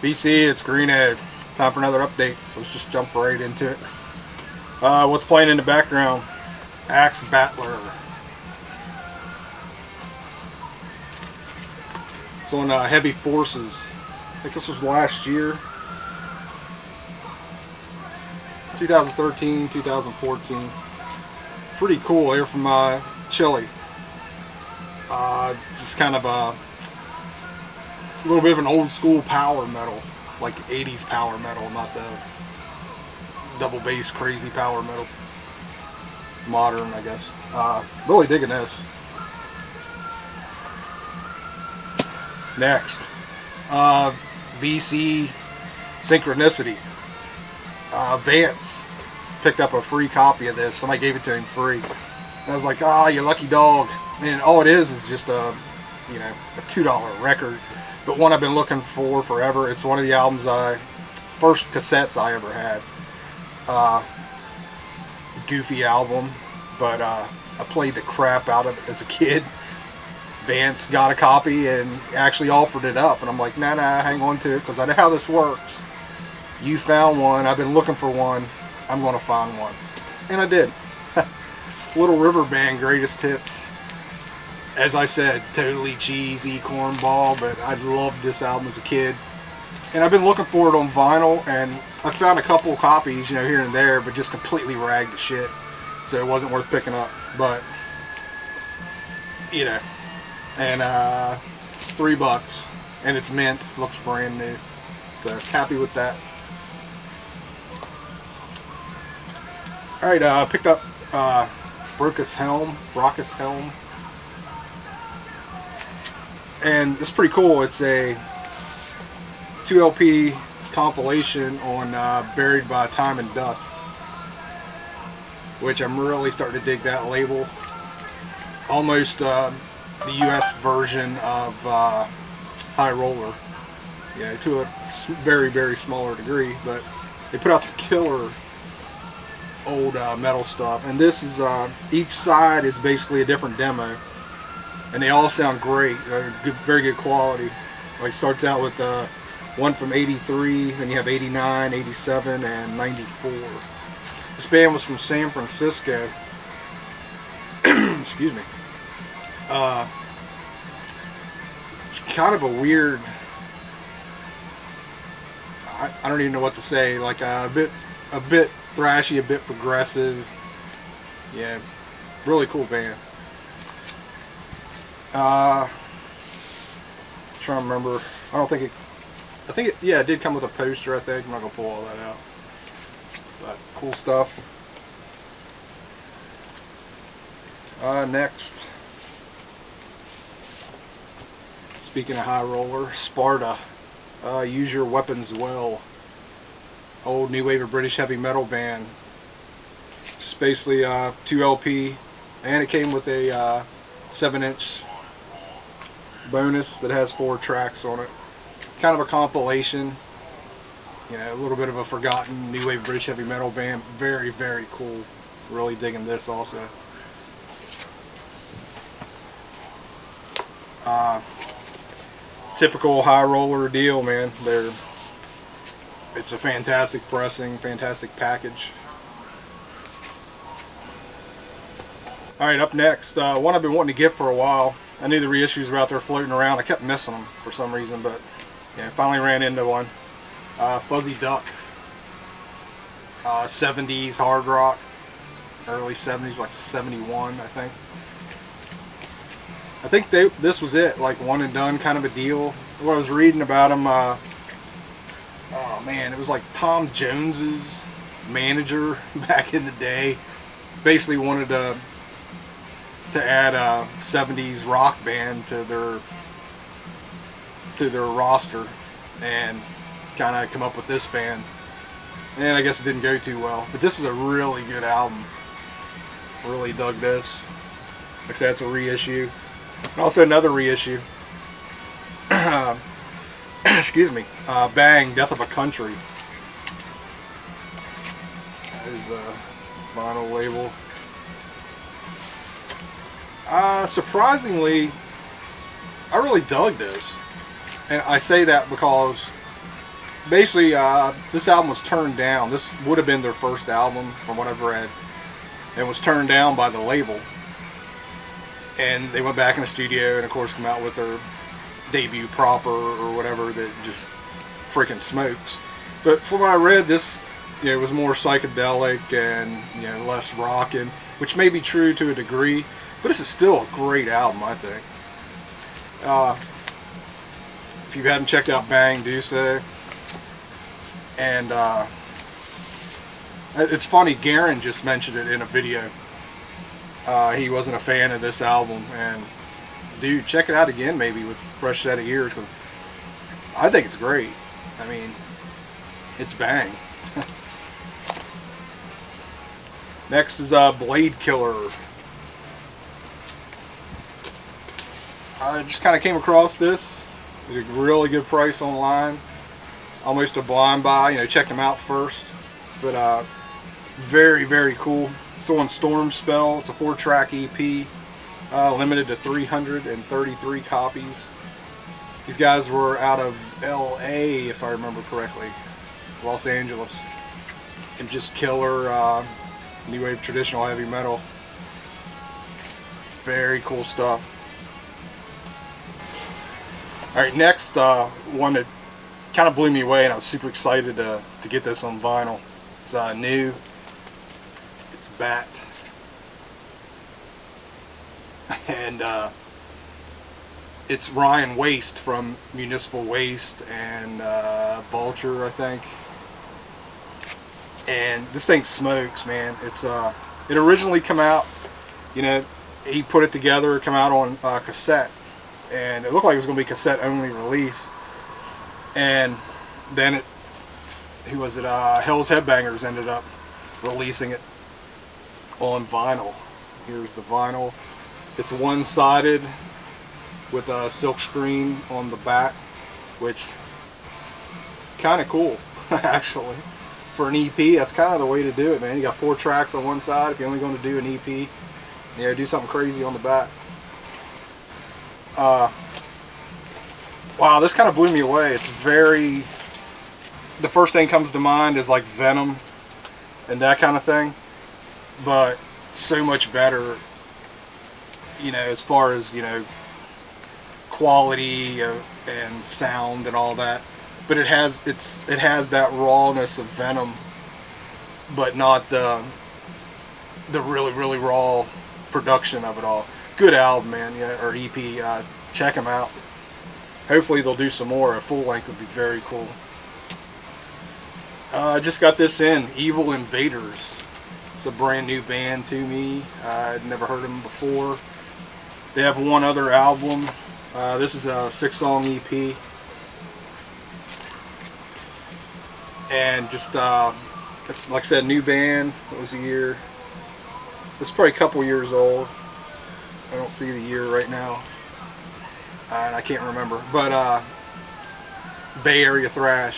BC, it's Green Egg. Time for another update, so let's just jump right into it. What's playing in the background? Axe Battler. It's on Heavy Forces. I think this was last year. 2013, 2014. Pretty cool here from Chile. Just kind of a little bit of an old school power metal, like 80s power metal, not the double bass crazy power metal. Modern, I guess. Really digging this. Next, VC Synchronicity. Vance picked up a free copy of this. Somebody gave it to him free. And I was like, ah, you lucky dog. And all it is just a $2 record, but one I've been looking for forever. It's one of the albums first cassettes I ever had. Goofy album, but I played the crap out of it as a kid. Vance got a copy and actually offered it up, and I'm like, nah, hang on to it, because I know how this works. You found one, I've been looking for one, I'm going to find one. And I did. Little River Band Greatest Hits. As I said, totally cheesy cornball, but I loved this album as a kid. And I've been looking for it on vinyl, and I found a couple of copies, here and there, but just completely ragged to shit. So it wasn't worth picking up. But, and it's $3, and it's mint, looks brand new. So happy with that. Alright, picked up Brockus Helm. And it's pretty cool. It's a 2 LP compilation on Buried by Time and Dust, which I'm really starting to dig that label. Almost the US version of High Roller, to a very, very smaller degree, but they put out some killer old metal stuff, and this is each side is basically a different demo, and they all sound great. Very good quality. Like, starts out with one from 83, then you have 89, 87, and 94. This band was from San Francisco. Excuse me. It's kind of a weird, I don't even know what to say, like a bit thrashy, a bit progressive. Yeah, really cool band. Trying to remember. I think it did come with a poster, I think. I'm not gonna pull all that out. But cool stuff. Next. Speaking of High Roller, Sparta. Use Your Weapons Well. Old new wave of British heavy metal band. Just basically 2 LP, and it came with a 7-inch bonus that has 4 tracks on it. Kind of a compilation, a little bit of a forgotten new wave British heavy metal band. Very, very cool. Really digging this also. Typical High Roller deal, man. It's a fantastic pressing, fantastic package. Alright, up next, one I've been wanting to get for a while. I knew the reissues were out there floating around. I kept missing them for some reason, but finally ran into one. Fuzzy Duck. 70s hard rock. Early 70s, like 71, I think. I think this was it, like one and done kind of a deal. What I was reading about them, oh man, it was like Tom Jones's manager back in the day basically wanted to add a 70s rock band to their roster and kind of come up with this band, and I guess it didn't go too well, but this is a really good album. Really dug this. Like I said, it's a reissue. And also another reissue. Excuse me. Bang, Death of a Country. There's the vinyl label. Surprisingly, I really dug this. And I say that because basically, this album was turned down. This would have been their first album, from what I've read. It was turned down by the label. And they went back in the studio and, of course, come out with their debut proper or whatever that just freaking smokes. But from what I read, this was more psychedelic and less rockin', which may be true to a degree. But this is still a great album, I think. If you hadn't checked out Bang, do so. And it's funny, Garen just mentioned it in a video. He wasn't a fan of this album, and dude, check it out again maybe with a fresh set of ears, because I think it's great. I mean, it's Bang. Next is Blade Killer. I just kind of came across this at a really good price online. Almost a blind buy, check them out first. But very, very cool. It's on Storm Spell. It's a 4-track EP, limited to 333 copies. These guys were out of LA, if I remember correctly, Los Angeles, and just killer new wave traditional heavy metal. Very cool stuff. Alright, next one that kind of blew me away, and I was super excited to get this on vinyl. It's new. It's Bat. And it's Ryan Waste from Municipal Waste and Vulture, I think. And this thing smokes, man. It's it originally come out, he put it together, come out on cassette, and it looked like it was going to be cassette only release. And then Hell's Headbangers ended up releasing it on vinyl. Here's the vinyl. It's one-sided with a silk screen on the back, which kind of cool actually for an EP. That's kind of the way to do it, man. You got 4 tracks on one side. If you're only going to do an EP, do something crazy on the back. Wow, this kind of blew me away. It's very... The first thing comes to mind is like Venom and that kind of thing, but so much better, as far as, quality and sound and all that. But it has that rawness of Venom, but not the really, really raw production of it all. Good album, man, or EP. Check them out. Hopefully they'll do some more. A full length would be very cool. I just got this in, Evil Invaders. It's a brand new band to me. I'd never heard of them before. They have one other album. This is a 6-song EP. And just, it's, like I said, new band. What was the year? It's probably a couple years old. I don't see the year right now. And I can't remember. But, Bay Area thrash.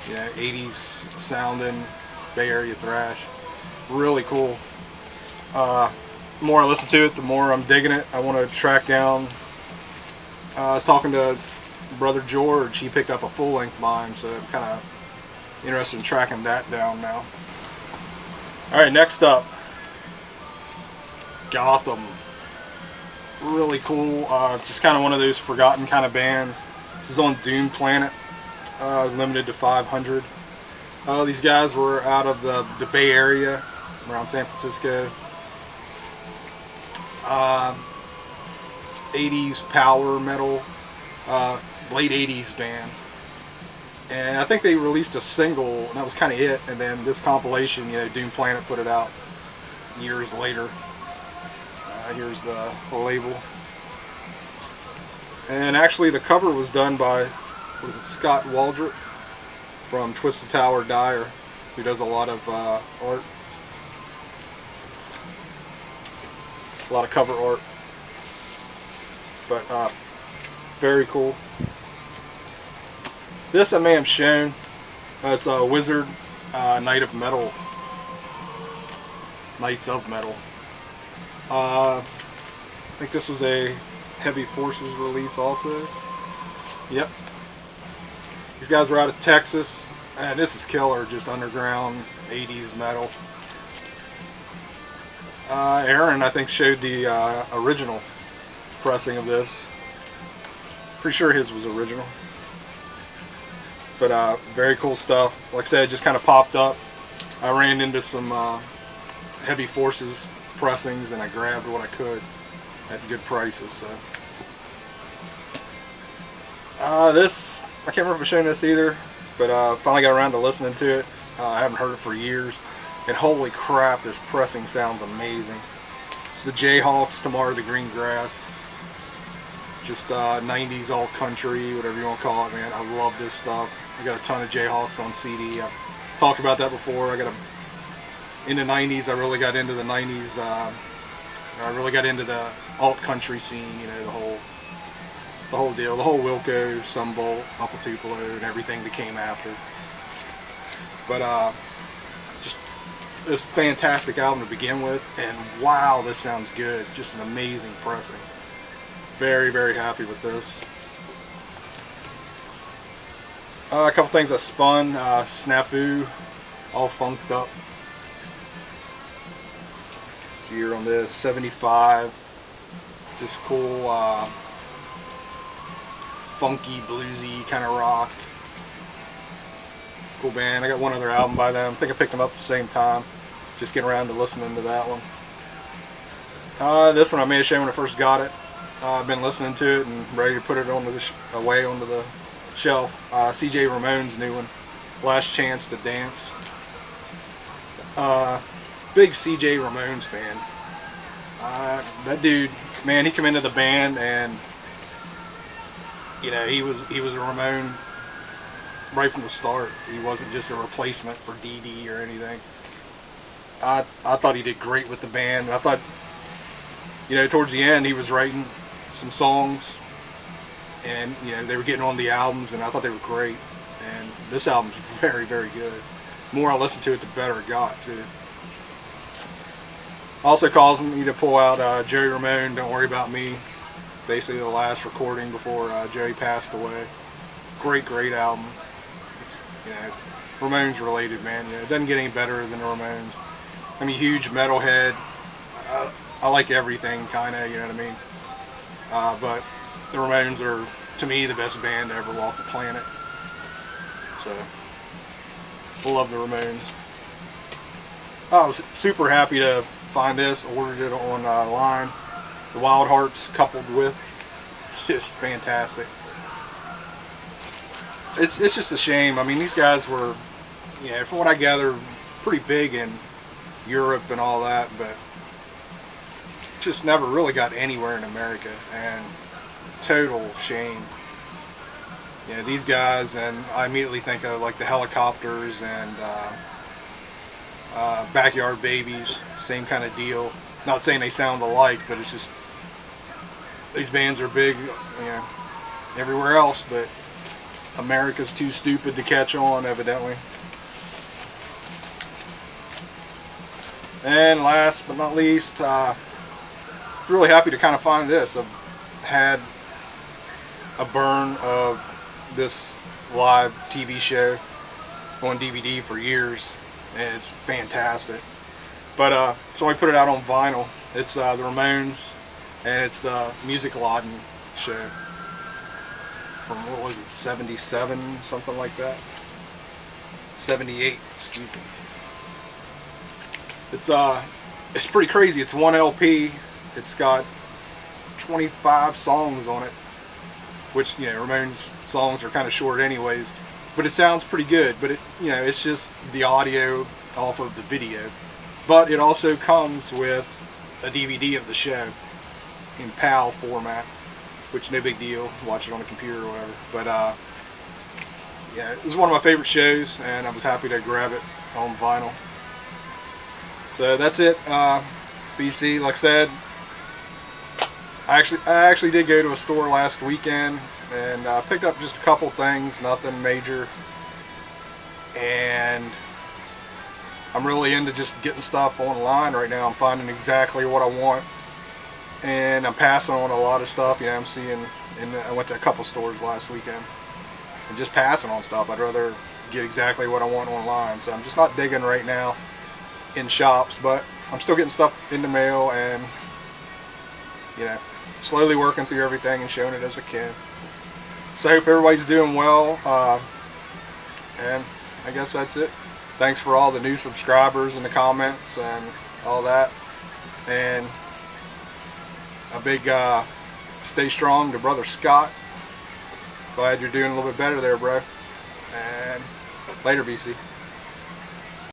80s sounding Bay Area thrash. Really cool. The more I listen to it, the more I'm digging it. I want to track down. I was talking to Brother George. He picked up a full-length mine, so I'm kind of interested in tracking that down now. Alright, next up, Gotem. Really cool. Just kind of one of those forgotten kind of bands. This is on Doom Planet. Limited to 500. These guys were out of the Bay Area, around San Francisco. 80s power metal, late 80s band. And I think they released a single, and that was kind of it. And then this compilation, Doom Planet put it out years later. Here's the label. And actually the cover was done by, was it Scott Waldrop from Twisted Tower Dyer, who does a lot of art. A lot of cover art. But very cool. This I may have shown. It's a Wizard Knight of Metal. Knights of Metal. I think this was a Heavy Forces release also. Yep. These guys were out of Texas, and this is killer, just underground 80s metal. Aaron, I think, showed the original pressing of this. Pretty sure his was original. But very cool stuff. Like I said, it just kind of popped up. I ran into some Heavy Forces pressings, and I grabbed what I could at good prices. So this, I can't remember if I've shown this either, but finally got around to listening to it. I haven't heard it for years, and holy crap, this pressing sounds amazing. It's the Jayhawks, Tomorrow the Green Grass. Just 90s alt country, whatever you want to call it, man. I love this stuff. I got a ton of Jayhawks on CD. I've talked about that before. In the 90s, I really got into the 90s. I really got into the alt country scene, you know, the whole deal, the whole Wilco, Sunbolt, Uncle Tupelo, and everything that came after. But just this fantastic album to begin with, and wow, this sounds good. Just an amazing pressing. Very, very happy with this. A couple things I spun. Snafu, all funked up. Here on this 75, just cool, funky, bluesy kind of rock. Cool band. I got one other album by them. I think I picked them up at the same time. Just getting around to listening to that one. This one I may have shown when I first got it. I've been listening to it and ready to put it onto away onto the shelf. CJ Ramones' new one, Last Chance to Dance. Big CJ Ramones fan. That dude, man, he came into the band and you know he was a Ramone right from the start. He wasn't just a replacement for DD or anything. I thought he did great with the band. I thought, you know, towards the end he was writing some songs, and you know they were getting on the albums, and I thought they were great. And this album's very, very good. The more I listened to it, the better it got too. Also causing me to pull out Joey Ramone, Don't Worry About Me. Basically the last recording before Joey passed away. Great, great album. It's, you know, it's Ramones related, man. You know, it doesn't get any better than the Ramones. I'm a huge metalhead. I like everything, kind of, you know what I mean? But the Ramones are, to me, the best band to ever walk the planet. So, I love the Ramones. I was super happy to find this. Ordered it online. The Wildhearts coupled with, just fantastic. It's just a shame. I mean, these guys were, you know, from what I gather, pretty big in Europe and all that, but just never really got anywhere in America, and total shame. You know, these guys, and I immediately think of like the Helicopters and Backyard Babies, same kind of deal. Not saying they sound alike, but it's just these bands are big, you know, everywhere else, but America's too stupid to catch on, evidently. And last but not least, really happy to kind of find this. I've had a burn of this live TV show on DVD for years, and it's fantastic. But so I put it out on vinyl. It's the Ramones, and it's the Music Laden show from, what was it, 77, something like that? 78, excuse me. It's pretty crazy. It's one LP. It's got 25 songs on it, which, you know, Ramones songs are kind of short anyways, but it sounds pretty good. But it, you know, it's just the audio off of the video. But it also comes with a DVD of the show in PAL format, which no big deal. Watch it on a computer or whatever. But yeah, it was one of my favorite shows, and I was happy to grab it on vinyl. So that's it. BC, like I said, I actually did go to a store last weekend and picked up just a couple things, nothing major. And I'm really into just getting stuff online right now. I'm finding exactly what I want, and I'm passing on a lot of stuff. You know, I'm seeing, and I went to a couple stores last weekend. and just passing on stuff. I'd rather get exactly what I want online. So I'm just not digging right now in shops, but I'm still getting stuff in the mail and, you know, slowly working through everything and showing it as I can. So I hope everybody's doing well, and I guess that's it. Thanks for all the new subscribers and the comments and all that, and a big stay strong to Brother Scott. Glad you're doing a little bit better there, bro. And later, BC.